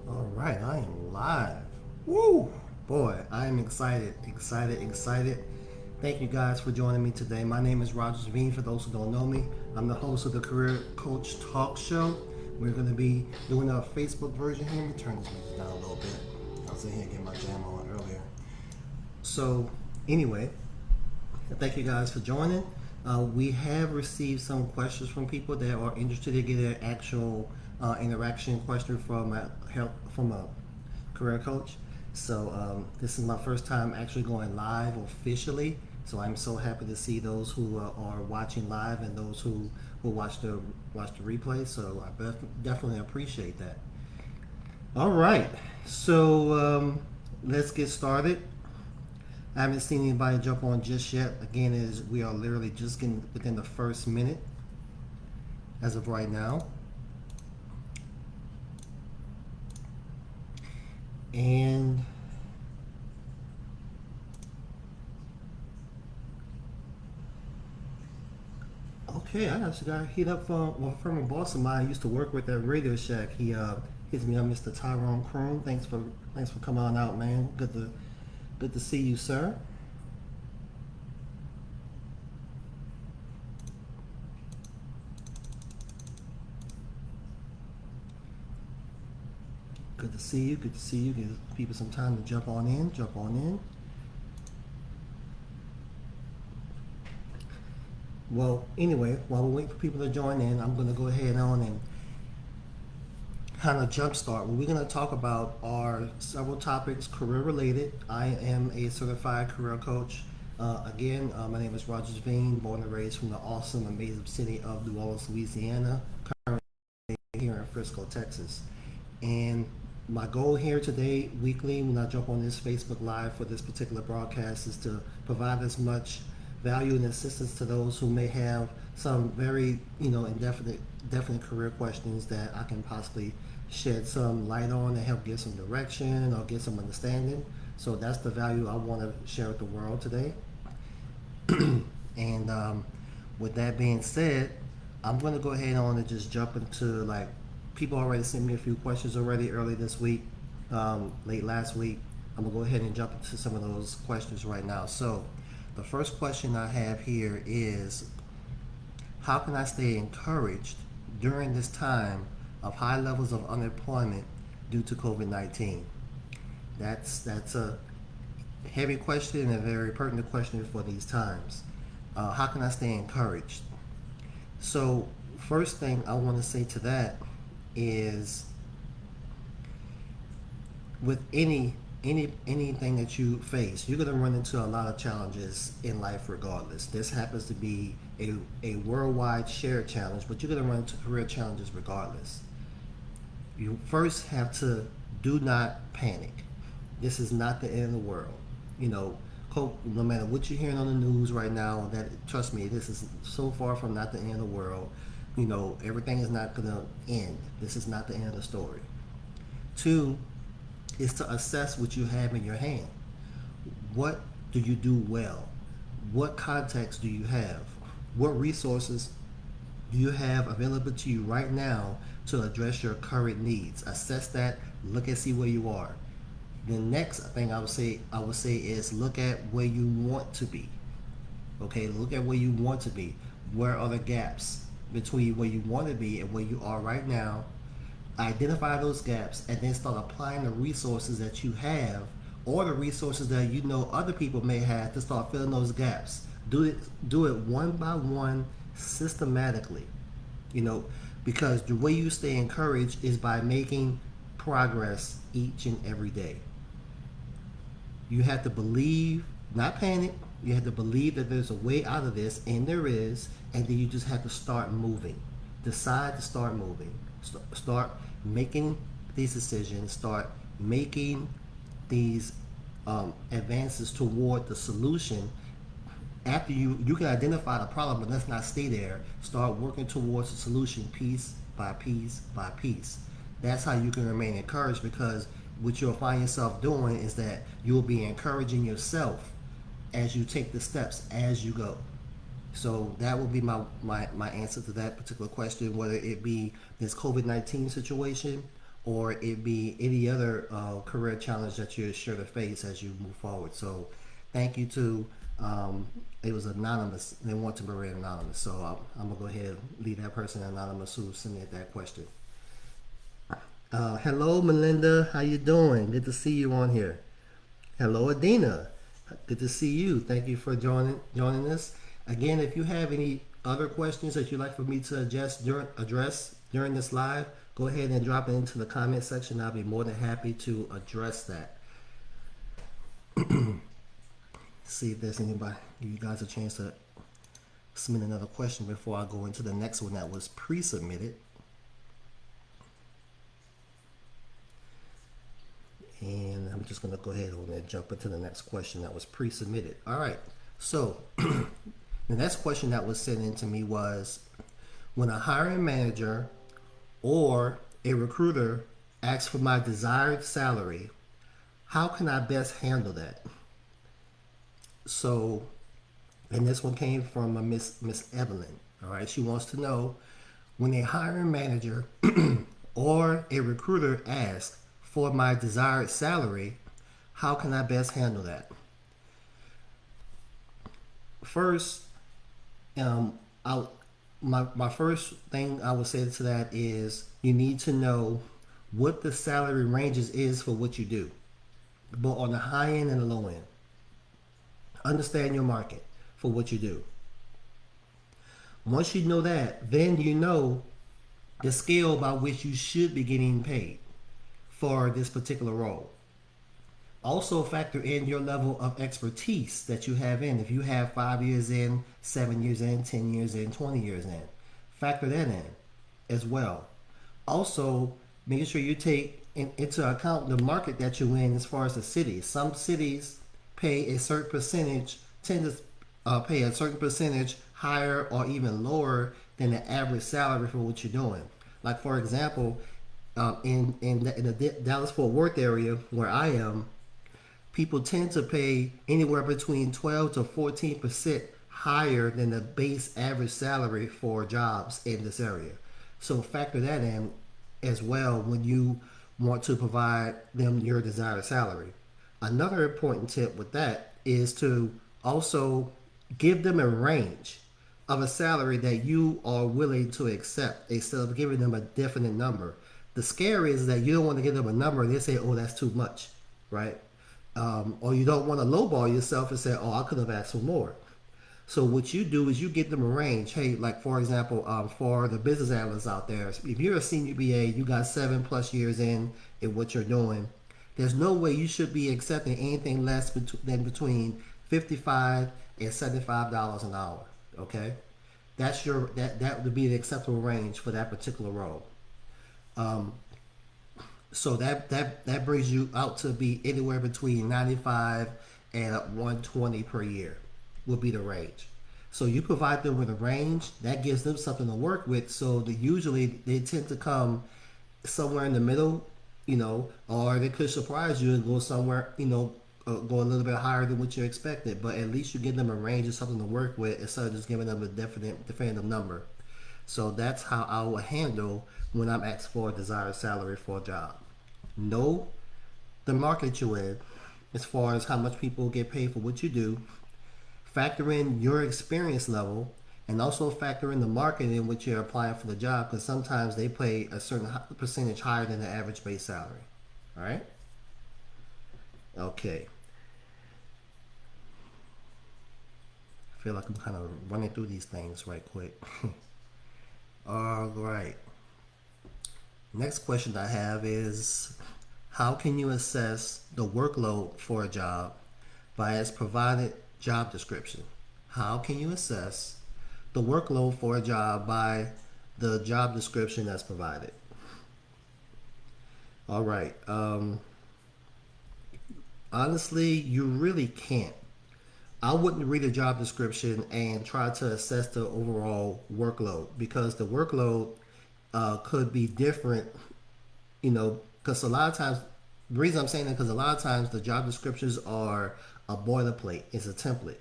All right, I am live. Woo! Boy, I am excited, excited, excited. Thank you guys for joining me today. My name is Rogers Bean. For those who don't know me, I'm the host of the Career Coach Talk Show. We're going to be doing a Facebook version here. Let me turn this music down a little bit. I was in here getting my jam on earlier. So, anyway, thank you guys for joining. We have received some questions from people that are interested to get an actual interaction question from a career coach. So this is my first time actually going live officially. So I'm so happy to see those who are watching live and those who watch the replay. So I definitely appreciate that. All right, so let's get started. I haven't seen anybody jump on just yet. Again, we are literally just getting within the first minute as of right now. And okay, I actually got hit up from a boss of mine I used to work with at Radio Shack. He hits me up, Mr. Tyrone Kroon. Thanks for coming on out, man. Good to see you, sir. Good to see you. Good to see you. Give people some time to jump on in. Jump on in. Well, anyway, while we wait for people to join in, I'm going to go ahead on and kind of jumpstart. What we're going to talk about are several topics career related. I am a certified career coach. My name is Rogers Bean, born and raised from the awesome, amazing city of New Orleans, Louisiana, currently here in Frisco, Texas. And my goal here today, weekly, when I jump on this Facebook Live for this particular broadcast, is to provide as much value and assistance to those who may have some very, definite career questions that I can possibly shed some light on and help give some direction or get some understanding. So that's the value I want to share with the world today. And with that being said, I'm going to go ahead on and just jump into people already sent me a few questions already early this week, late last week. I'm gonna go ahead and jump into some of those questions right now. So the first question I have here is, how can I stay encouraged during this time of high levels of unemployment due to COVID-19? That's a heavy question and a very pertinent question for these times. How can I stay encouraged? So first thing I want to say to that is, with anything that you face, you're going to run into a lot of challenges in life regardless. This happens to be a worldwide shared challenge, but you're going to run into career challenges regardless. You first have to do not panic. This is not the end of the world. No matter what you're hearing on the news right now, trust me, this is so far from not the end of the world. Everything is not going to end. This is not the end of the story. Two is to assess what you have in your hand. What do you do well? What contacts do you have? What resources do you have available to you right now to address your current needs? Assess that, look and see where you are. The next thing I would say is look at where you want to be. Okay, look at where you want to be. Where are the gaps between where you want to be and where you are right now? Identify those gaps and then start applying the resources that you have or the resources that other people may have to start filling those gaps. Do it one by one, systematically. Because the way you stay encouraged is by making progress each and every day. You have to believe, not panic. You have to believe that there's a way out of this, and there is, and then you just have to start moving. Decide to start moving. Start making these decisions. Start making these advances toward the solution. After you can identify the problem, but let's not stay there. Start working towards the solution piece by piece by piece. That's how you can remain encouraged, because what you'll find yourself doing is that you'll be encouraging yourself as you take the steps as you go. So that would be my answer to that particular question, whether it be this COVID-19 situation or it be any other career challenge that you're sure to face as you move forward. So thank you to, it was anonymous. They want to remain anonymous. So I'm going to go ahead and leave that person anonymous who submitted that question. Hello, Melinda. How you doing? Good to see you on here. Hello, Adina. Good to see you. Thank you for joining us. Again, if you have any other questions that you'd like for me to address during this live, go ahead and drop it into the comment section. I'll be more than happy to address that. See if there's anybody, give you guys a chance to submit another question before I go into the next one that was pre-submitted. And I'm just going to go ahead and jump into the next question that was pre-submitted. All right. So the next question that was sent in to me was, when a hiring manager or a recruiter asks for my desired salary, how can I best handle that? So, and this one came from a Miss Evelyn. All right. She wants to know, when a hiring manager or a recruiter asks for my desired salary, how can I best handle that? First, my first thing I would say to that is you need to know what the salary ranges is for what you do, both on the high end and the low end. Understand your market for what you do. Once you know that, then you know the scale by which you should be getting paid for this particular role. Also factor in your level of expertise that you have in. If you have 5 years in, 7 years in, 10 years in, 20 years in, factor that in as well. Also, making sure you take into account the market that you're in as far as the city. Some cities pay a certain percentage, tend to pay a certain percentage higher or even lower than the average salary for what you're doing. Like, for example, in the Dallas-Fort Worth area where I am, people tend to pay anywhere between 12 to 14% higher than the base average salary for jobs in this area. So factor that in as well when you want to provide them your desired salary. Another important tip with that is to also give them a range of a salary that you are willing to accept instead of giving them a definite number. The scare is that you don't want to give them a number and they say, oh, that's too much, right? Or you don't want to lowball yourself and say, oh, I could have asked for more. So what you do is you get them a range. Hey, like for example, for the business analysts out there, if you're a senior BA, you got 7+ years in what you're doing, there's no way you should be accepting anything less than between $55 and $75 an hour. Okay, that would be the acceptable range for that particular role. So that brings you out to be anywhere between 95 and 120 per year will be the range. So you provide them with a range that gives them something to work with. So usually they tend to come somewhere in the middle, or they could surprise you and go somewhere, go a little bit higher than what you expected. But at least you give them a range of something to work with instead of just giving them a definitive number. So that's how I will handle when I'm asked for a desired salary for a job. Know the market you're in as far as how much people get paid for what you do. Factor in your experience level and also factor in the market in which you're applying for the job, because sometimes they pay a certain percentage higher than the average base salary. All right? Okay. I feel like I'm kind of running through these things right quick. All right. Next question I have is, how can you assess the workload for a job by its provided job description? How can you assess the workload for a job by the job description that's provided? All right. Honestly, you really can't. I wouldn't read a job description and try to assess the overall workload, because the workload could be different, because a lot of times The reason I'm saying that because a lot of times the job descriptions are a boilerplate. It's a template.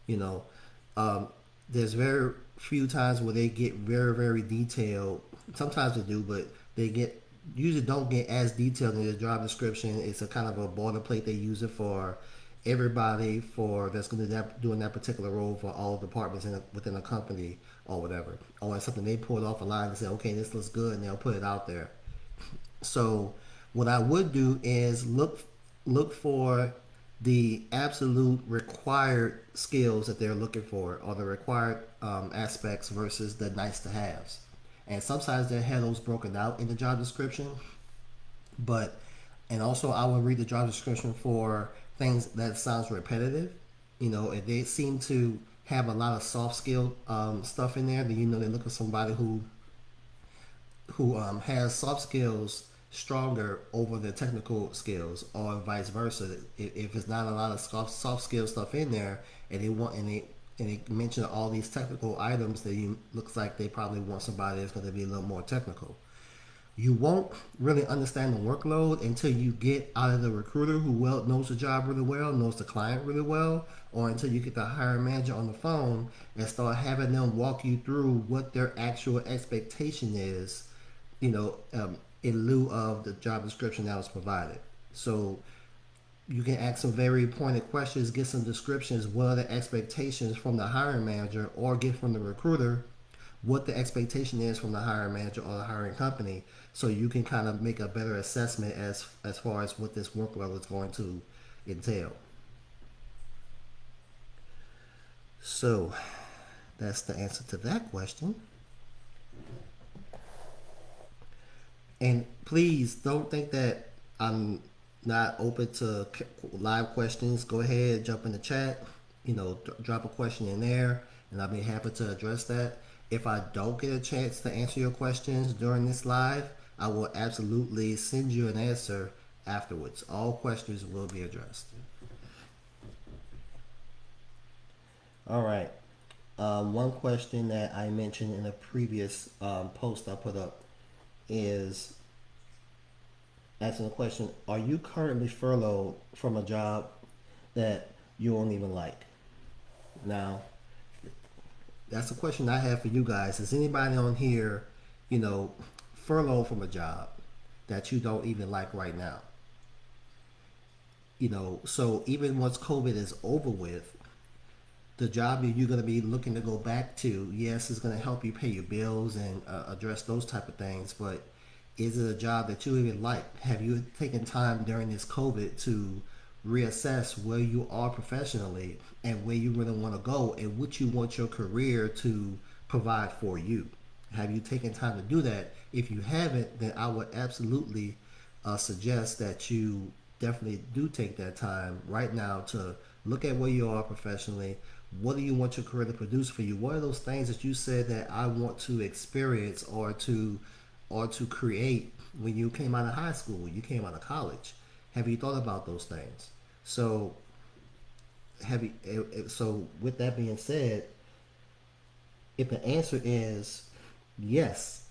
You know, um, there's very few times where they get very very detailed. Sometimes they do, but they get usually don't get as detailed in the job description. It's a kind of a boilerplate. They use it for everybody for that's going to doing that particular role for all departments within a company or whatever. Or it's something they pulled off a line and say, okay, this looks good, and they'll put it out there. So what I would do is look for the absolute required skills that they're looking for, or the required aspects versus the nice to haves. And sometimes they have those broken out in the job description, but and also I would read the job description for things that sounds repetitive. You know, if they seem to have a lot of soft skill stuff in there, then you know they're looking for somebody who has soft skills stronger over the technical skills, or vice versa. If it's not a lot of soft skill stuff in there, and they mention all these technical items, that you looks like they probably want somebody that's going to be a little more technical. You won't really understand the workload until you get out of the recruiter who knows the job really well, knows the client really well, or until you get the hiring manager on the phone and start having them walk you through what their actual expectation is, you know, in lieu of the job description that was provided. So you can ask some very pointed questions, get some descriptions. What are the expectations from the hiring manager, or get from the recruiter what the expectation is from the hiring manager or the hiring company, so you can kind of make a better assessment as far as what this workload is going to entail. So that's the answer to that question. And please don't think that I'm not open to live questions. Go ahead, jump in the chat. You know, drop a question in there, and I'll be happy to address that. If I don't get a chance to answer your questions during this live, I will absolutely send you an answer afterwards. All questions will be addressed. All right. One question that I mentioned in a previous post I put up is asking the question: are you currently furloughed from a job that you don't even like? Now, that's a question I have for you guys. Is anybody on here, you know, furloughed from a job that you don't even like right now? You know, so even once COVID is over with, the job that you're going to be looking to go back to, yes, it's going to help you pay your bills and address those type of things, but is it a job that you even like? Have you taken time during this COVID to reassess where you are professionally and where you really want to go and what you want your career to provide for you? Have you taken time to do that? If you haven't, then I would absolutely suggest that you definitely do take that time right now to look at where you are professionally. What do you want your career to produce for you? What are those things that you said that I want to experience or to create when you came out of high school, when you came out of college? Have you thought about those things? So so with that being said, if the answer is yes,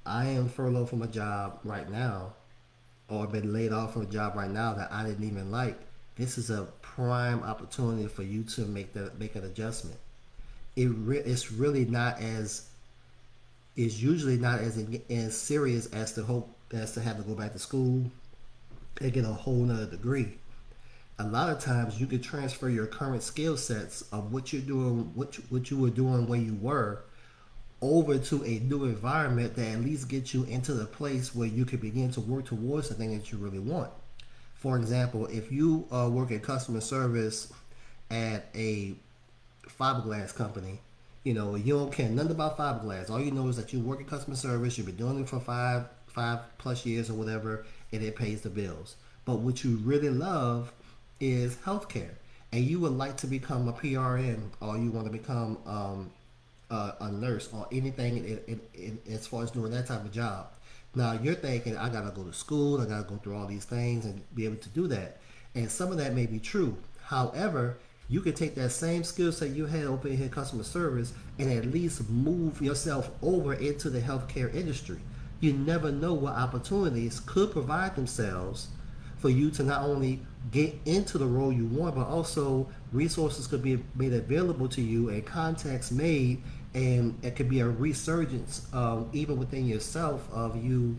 I am furloughed from a job right now, or been laid off from a job right now that I didn't even like, this is a prime opportunity for you to make an adjustment. It's really not as is usually not as serious as to have to go back to school and get a whole nother degree. A lot of times you can transfer your current skill sets of what you're doing, what you were doing when you were, over to a new environment that at least gets you into the place where you can begin to work towards the thing that you really want. For example, if you work in customer service at a fiberglass company, you know, you don't care nothing about fiberglass. All you know is that you work in customer service, you've been doing it for five plus years or whatever, and it pays the bills. But what you really love is healthcare, and you would like to become a PRN, or you want to become a nurse, or anything as far as doing that type of job. Now you're thinking, I gotta go to school, I gotta go through all these things and be able to do that. And some of that may be true. However, you can take that same skill set you had over in customer service and at least move yourself over into the healthcare industry. You never know what opportunities could provide themselves for you to not only get into the role you want, but also resources could be made available to you and contacts made, and it could be a resurgence even within yourself of you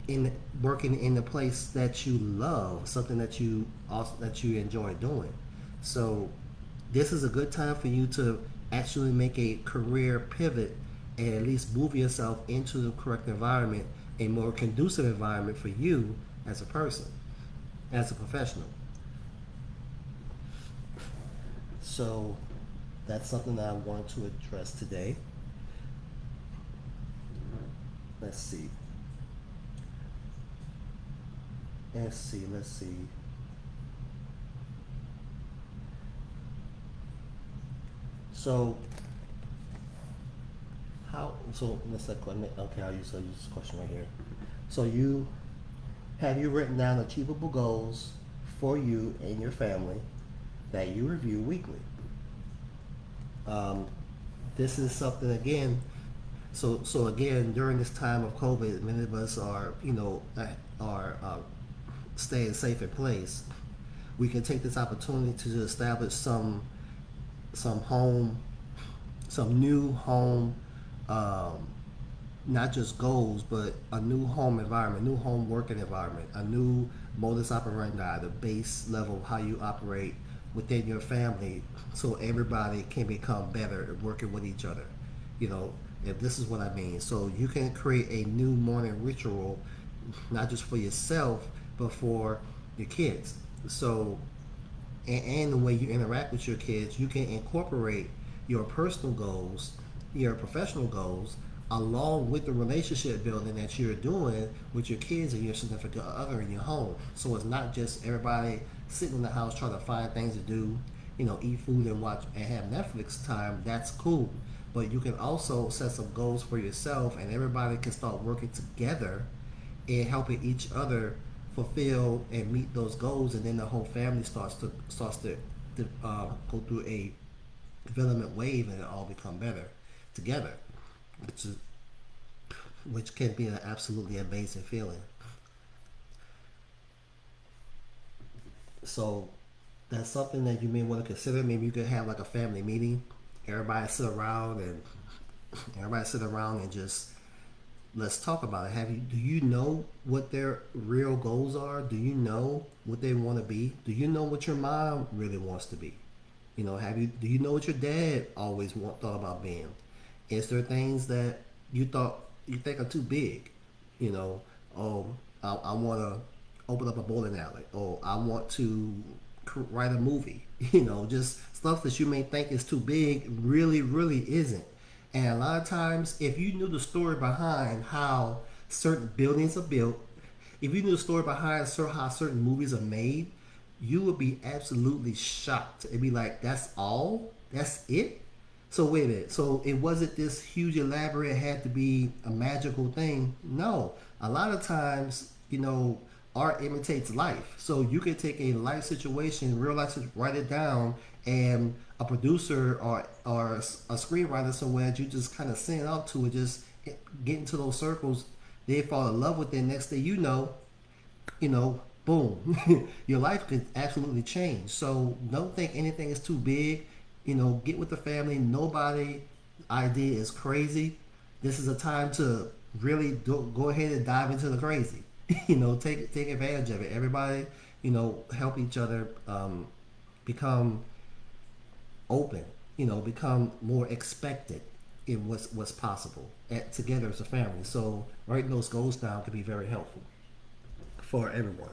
in working in the place that you love, something that you enjoy doing. So this is a good time for you to actually make a career pivot and at least move yourself into the correct environment, a more conducive environment for you as a person, as a professional. So that's something that I want to address today. Let's see. Let's see. So so let's say, okay, I'll use this question right here. So you written down achievable goals for you and your family that you review weekly. Um, this is something again. So again, during this time of COVID, many of us are are staying safe in place. We can take this opportunity to establish some home, some new home, um, not just goals, but a new home environment, new home working environment, a new modus operandi, the base level of how you operate within your family, so everybody can become better at working with each other. You know, if this is what I mean. So you can create a new morning ritual, not just for yourself, but for your kids. So and the way you interact with your kids, you can incorporate your personal goals, your professional goals, along with the relationship building that you're doing with your kids and your significant other in your home. So it's not just everybody sitting in the house trying to find things to do, eat food and watch and have Netflix time. That's cool. But you can also set some goals for yourself, and everybody can start working together and helping each other fulfill and meet those goals, and then the whole family starts to go through a development wave, and it all become better together, which is which can be an absolutely amazing feeling. So that's something that you may want to consider. Maybe you could have like a family meeting. Everybody sit around and everybody sit around and just let's talk about it. Do you know what their real goals are? Do you know what they want to be? Do you know what your mom really wants to be? Do you know what your dad always thought about being? Is there things that you think are too big? You know, oh, I want to open up a bowling alley, or I want to write a movie. Just stuff that you may think is too big really, really isn't. And a lot of times, if you knew the story behind how certain buildings are built, if you knew the story behind how certain movies are made, you would be absolutely shocked. It'd be like, that's all? That's it? So wait a minute. So it wasn't this huge elaborate, it had to be a magical thing. No. A lot of times, art imitates life. So you can take a life situation, real life, write it down, and a producer or a screenwriter somewhere that you just kind of send out to and just get into those circles, they fall in love with it. Next thing boom, your life could absolutely change. So don't think anything is too big. Get with the family. Nobody idea is crazy. This is a time to really go ahead and dive into the crazy. Take advantage of it. Everybody, help each other become open. Become more expected in what's possible together as a family. So writing those goals down can be very helpful for everyone.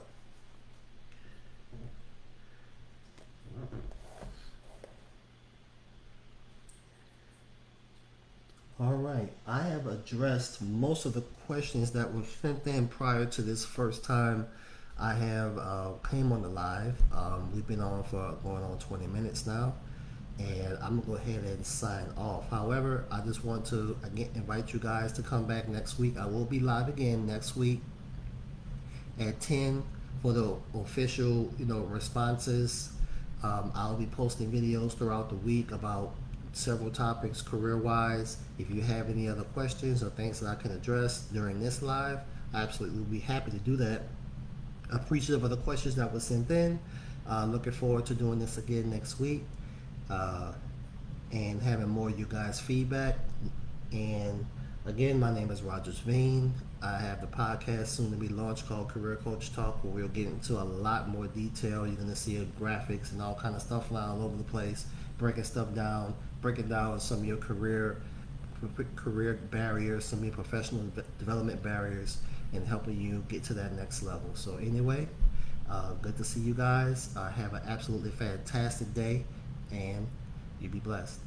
All right, I have addressed most of the questions that were sent in prior to this first time I have came on the live. We've been on for going on 20 minutes now, and I'm gonna go ahead and sign off. However, I just want to again invite you guys to come back next week. I will be live again next week at 10 for the official, responses. I'll be posting videos throughout the week about several topics career-wise. If you have any other questions or things that I can address during this live, I absolutely will be happy to do that. appreciative of the questions that were sent in. Looking forward to doing this again next week, uh, and having more of you guys' feedback. And again, my name is Rogers Veen. I have the podcast soon to be launched called Career Coach Talk, where we'll get into a lot more detail. You're going to see graphics and all kind of stuff flying all over the place, breaking stuff down, breaking down some of your career barriers, some of your professional development barriers, and helping you get to that next level. So anyway, good to see you guys. Have an absolutely fantastic day, and you be blessed.